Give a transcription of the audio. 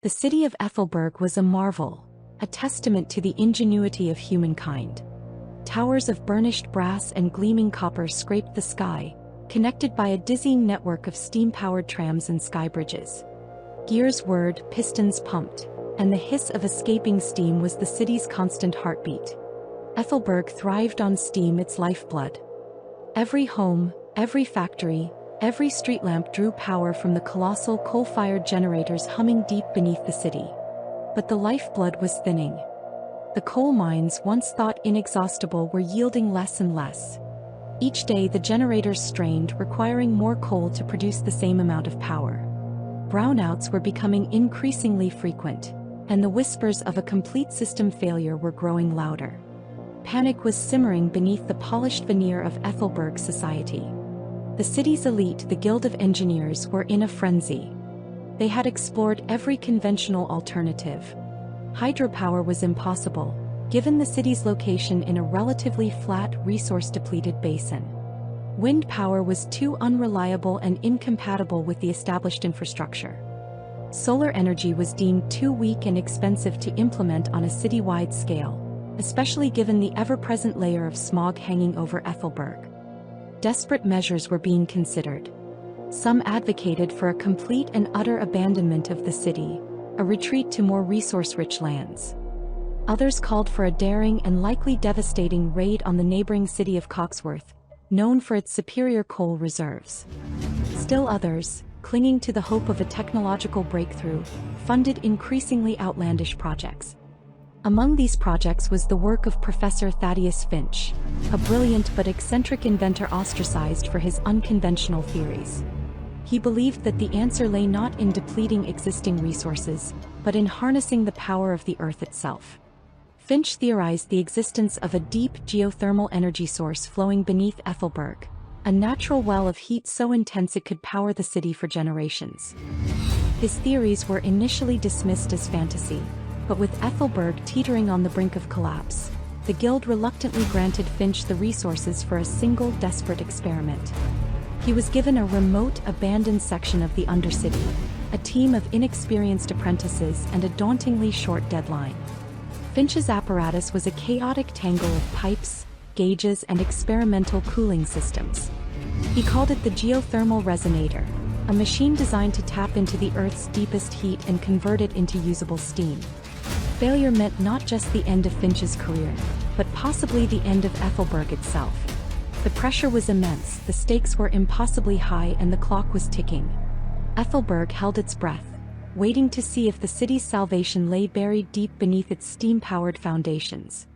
The city of Ethelberg was a marvel, a testament to the ingenuity of humankind. Towers of burnished brass and gleaming copper scraped the sky, connected by a dizzying network of steam-powered trams and sky bridges. Gears whirred, pistons pumped, and the hiss of escaping steam was the city's constant heartbeat. Ethelberg thrived on steam, its lifeblood. Every home, every factory, every street lamp drew power from the colossal coal-fired generators humming deep beneath the city. But the lifeblood was thinning. The coal mines, once thought inexhaustible, were yielding less and less. Each day the generators strained, requiring more coal to produce the same amount of power. Brownouts were becoming increasingly frequent, and the whispers of a complete system failure were growing louder. Panic was simmering beneath the polished veneer of Ethelberg society. The city's elite, the Guild of Engineers, were in a frenzy. They had explored every conventional alternative. Hydropower was impossible, given the city's location in a relatively flat, resource-depleted basin. Wind power was too unreliable and incompatible with the established infrastructure. Solar energy was deemed too weak and expensive to implement on a city-wide scale, especially given the ever-present layer of smog hanging over Ethelberg. Desperate measures were being considered. Some advocated for a complete and utter abandonment of the city, a retreat to more resource-rich lands. Others called for a daring and likely devastating raid on the neighboring city of Coxworth, known for its superior coal reserves. Still others, clinging to the hope of a technological breakthrough, funded increasingly outlandish projects. Among these projects was the work of Professor Thaddeus Finch, a brilliant but eccentric inventor ostracized for his unconventional theories. He believed that the answer lay not in depleting existing resources, but in harnessing the power of the Earth itself. Finch theorized the existence of a deep geothermal energy source flowing beneath Ethelberg, a natural well of heat so intense it could power the city for generations. His theories were initially dismissed as fantasy, but with Ethelberg teetering on the brink of collapse, the Guild reluctantly granted Finch the resources for a single desperate experiment. He was given a remote, abandoned section of the Undercity, a team of inexperienced apprentices, and a dauntingly short deadline. Finch's apparatus was a chaotic tangle of pipes, gauges, and experimental cooling systems. He called it the geothermal resonator, a machine designed to tap into the Earth's deepest heat and convert it into usable steam. Failure meant not just the end of Finch's career, but possibly the end of Ethelberg itself. The pressure was immense, the stakes were impossibly high, and the clock was ticking. Ethelberg held its breath, waiting to see if the city's salvation lay buried deep beneath its steam-powered foundations.